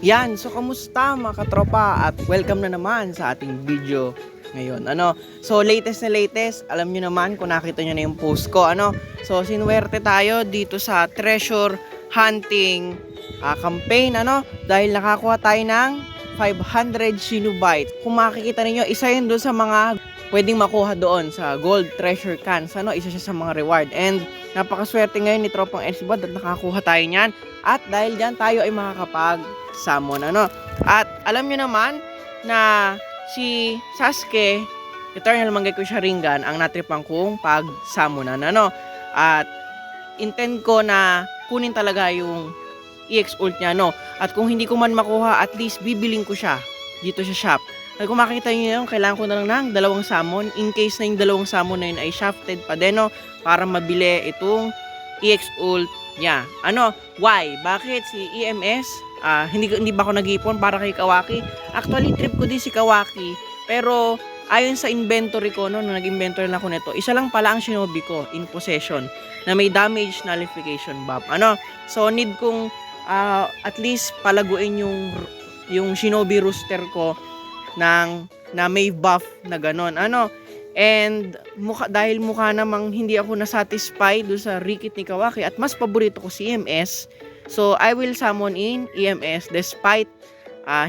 Yan, so kamusta mga katropa at welcome na naman sa ating video ngayon. So latest na latest, alam niyo naman kung nakita niyo na yung post ko, So sinuwerte tayo dito sa treasure hunting campaign, dahil nakakuha tayo ng 500 Shinobytes. Kung makikita niyo, isa yun doon sa mga pwedeng makuha doon sa gold treasure cans, isa siya sa mga reward. And napakaswerte ngayon ni Tropang Elsbad at nakakuha tayo niyan. At dahil dyan tayo ay makakapag-summon, At alam nyo naman na si Sasuke, Eternal Mangekyo Sharingan, ang natripang kong pag-summonan, At intend ko na kunin talaga yung EX ult niya, At kung hindi ko man makuha, at least bibiling ko siya dito sa shop. At kung makikita nyo yun, kailangan ko na lang ng dalawang summon. In case na yung dalawang summon na yun ay shafted pa din, para mabili itong EX ult niya. Why? Bakit si EMS? Hindi ba ako nag-ipon para kay Kawaki? Actually, trip ko din si Kawaki. Pero ayon sa inventory ko, nung nag-inventory lang ako nito, isa lang pala ang shinobi ko in possession na may damage nullification buff. So need kong at least palaguin yung shinobi rooster ko na may buff na ganon. And dahil mukha namang hindi ako nasatisfy doon sa Rikit ni Kawaki at mas paborito ko si EMS, so I will summon in EMS despite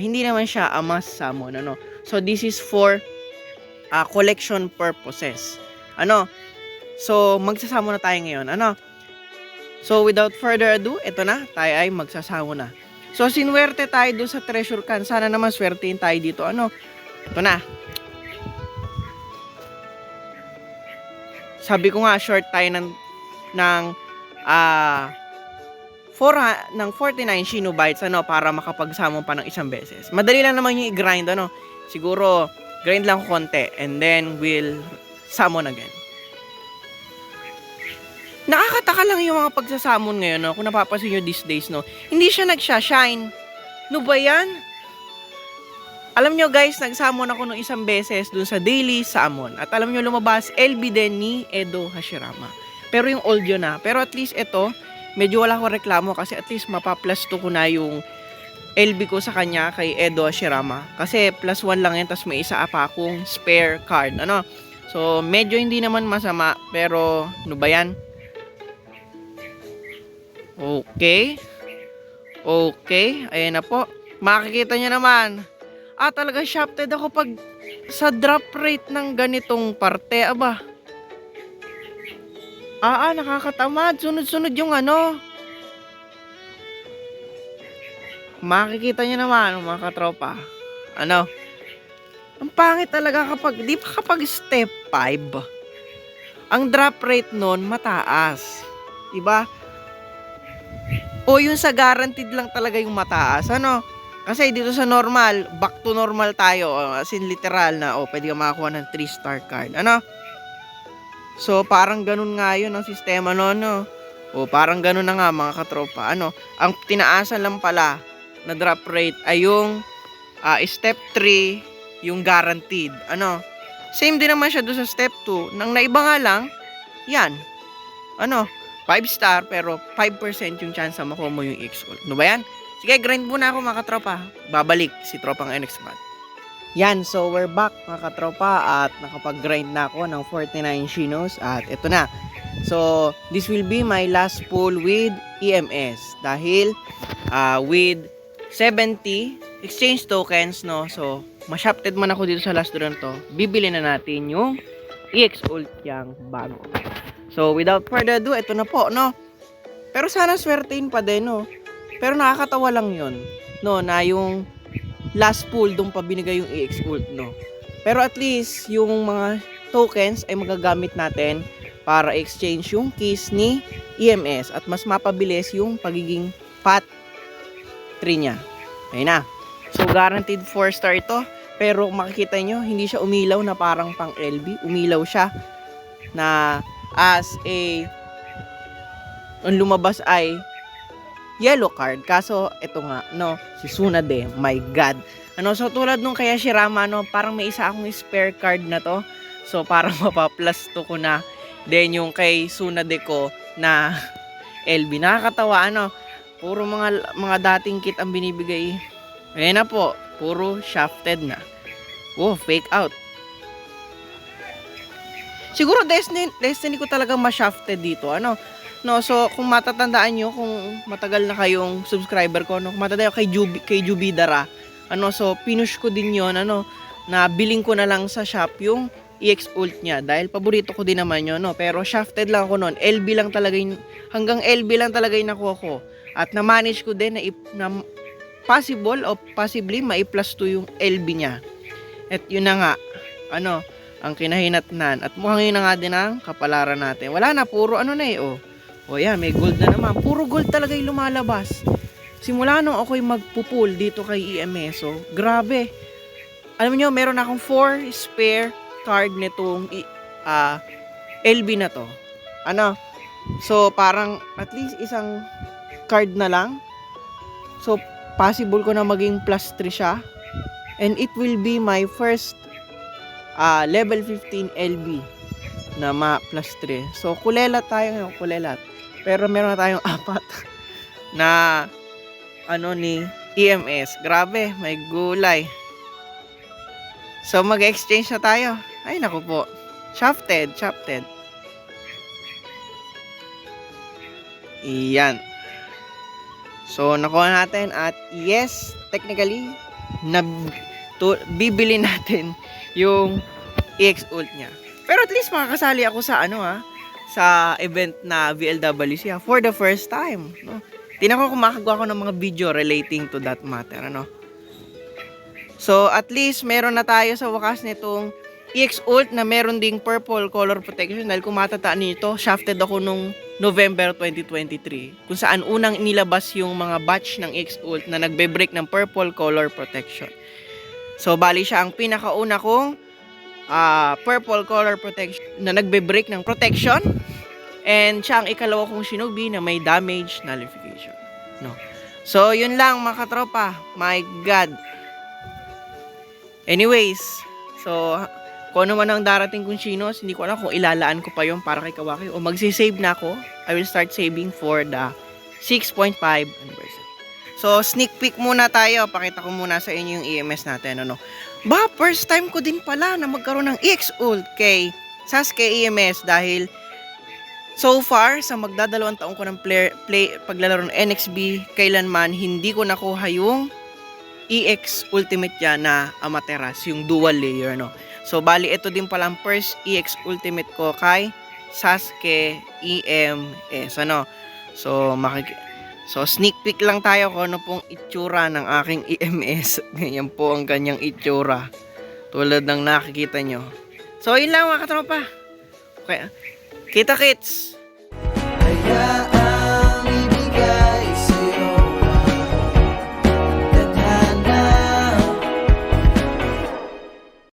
hindi naman siya a must summon. So this is for collection purposes. So magsasamo na tayo ngayon. So without further ado, ito na, tayo ay magsasamo na. So sinwerte tayo doon sa treasure can. Sana naman swertein tayo dito. Ito na. Sabi ko nga, short tayo ng 49 Shinobytes para makapag-summon pa ng isang beses. Madali lang naman yung i-grind, Siguro grind lang konti and then we'll summon again. Nakakataka lang yung mga pagsasamon ngayon, kung napapansin nyo these days, hindi siya nagsha-shine. No ba yan? Alam nyo guys, nag-summon ako nung isang beses dun sa daily summon. At alam nyo, lumabas LB din ni Edo Hashirama. Pero yung old yun na. Pero at least ito, medyo wala akong reklamo kasi at least mapaplus to ko na yung LB ko sa kanya kay Edo Hashirama. Kasi +1 lang yan, tas may isa pa akong spare card. So medyo hindi naman masama, pero ano ba yan? Okay, ayan na po. Makikita nyo naman. Talaga shafted ako pag sa drop rate ng ganitong parte, aba. Nakakatamad. Sunod-sunod yung Makikita nyo naman, mga katropa. Ang pangit talaga di ba kapag step 5, ang drop rate nun mataas. Diba? O yung sa guaranteed lang talaga yung mataas, Kasi dito sa normal, back to normal tayo. As in literal na, pwede ka makakuha ng 3-star card. So, parang ganun nga yun ang sistema parang ganun na nga mga katropa. Ang tinaasan lang pala na drop rate ay yung step 3, yung guaranteed. Same din naman siya doon sa step 2. Nang naiba nga lang, yan. 5-star pero 5% yung chance na makuha mo yung EX-ult. Ba yan? Sige, grind muna ako mga katropa. Babalik si Tropang NXBAT. Yan, so we're back mga katropa at nakapag-grind na ako ng 49 Shinos at ito na. So, this will be my last pull with EMS dahil with 70 exchange tokens, So, ma-shafted man ako dito sa last drone to. Bibili na natin yung EX ult yang bago. So, without further ado, ito na po, Pero sana swertein pa din, Pero nakakatawa lang yun, na yung last pull doon pa binigay yung EX ult, Pero at least, yung mga tokens ay magagamit natin para exchange yung keys ni EMS at mas mapabilis yung pagiging pat 3 niya. Ayun na. So, guaranteed 4-star ito. Pero makikita nyo, hindi siya umilaw na parang pang LB. Umilaw siya na as ang lumabas ay yellow card. Kaso, ito nga, si Tsunade, my God. So tulad nung kaya Shirama, parang may isa akong spare card na to. So, parang mapaplus to ko na. Then, yung kay Tsunade ko na LB. Nakakatawa, Puro mga dating kit ang binibigay Ayan na po, puro shafted na. Oh, fake out. Siguro destiny ko talagang ma-shafted dito. Ano? No, so kung matatandaan nyo, kung matagal na kayong subscriber ko, no, kung matatandaan kay Jubidara, ano, so pinush ko din yon, ano, na biling ko na lang sa shop yung EX Ult niya dahil paborito ko din naman yun, no. Pero shafted lang ako noon. LB lang talaga yung, hanggang LB lang talaga yung nakuha ko. At na-manage ko din na possible o possibly mai-plus 2 yung LB niya. At yun na nga, ano, ang kinahinatnan. At mukhang yun na nga din ang kapalaran natin. Wala na, puro ano na eh, oh. O yan, may gold na naman. Puro gold talaga yung lumalabas. Simula nung ako'y magpupul dito kay EMS, oh, grabe. Alam nyo, meron akong 4 spare card nitong LB na to. Ano? So, parang at least isang card na lang. So, possible ko na maging plus 3 siya. And it will be my first level 15 LB na ma plus 3. So, kulelat tayo ngayon, kulelat. Pero meron na tayong 4 na ano ni EMS. Grabe, may gulay. So, mag-exchange na tayo. Ay, naku po. Shafted. Iyan. So, nakuha natin at yes, technically, bibili natin yung EX Ult niya. Pero at least makakasali ako sa sa event na VLWC for the first time, no? Tingnan ko kung makagawa ko ng mga video relating to that matter, ano? So, at least meron na tayo sa wakas nitong EX Ult na meron ding purple color protection dahil kung matataan nito, shafted ako nung November 2023 kung saan unang nilabas yung mga batch ng EX Ult na nagbe-break ng purple color protection. So, bali siya ang pinakauna kong purple color protection na nagbe-break ng protection, and siya ang ikalawa kong shinobi na may damage nullification, no? So yun lang mga katropa, my god. Anyways, so kung ano man ang darating kong chinos, hindi ko alam kung ilalaan ko pa yung para kay Kawaki o magsisave na ako. I will start saving for the 6.5 anniversary. So, sneak peek muna tayo. Pakita ko muna sa inyo yung EMS natin. Ano? First time ko din pala na magkaroon ng EX Ult kay Sasuke EMS dahil so far, sa magdadalawang taong ko ng paglalaro ng NXB, kailanman hindi ko nakuha yung EX Ultimate niya na Amaterasu, yung dual layer, no? So, bali, ito din pala ang first EX Ultimate ko kay Sasuke EMS, ano? So, So, sneak peek lang tayo kung ano pong itsura ng aking EMS. Ganyan po ang kanyang itsura. Tulad ng nakikita nyo. So, yun lang mga katropa. Okay. Kita kits!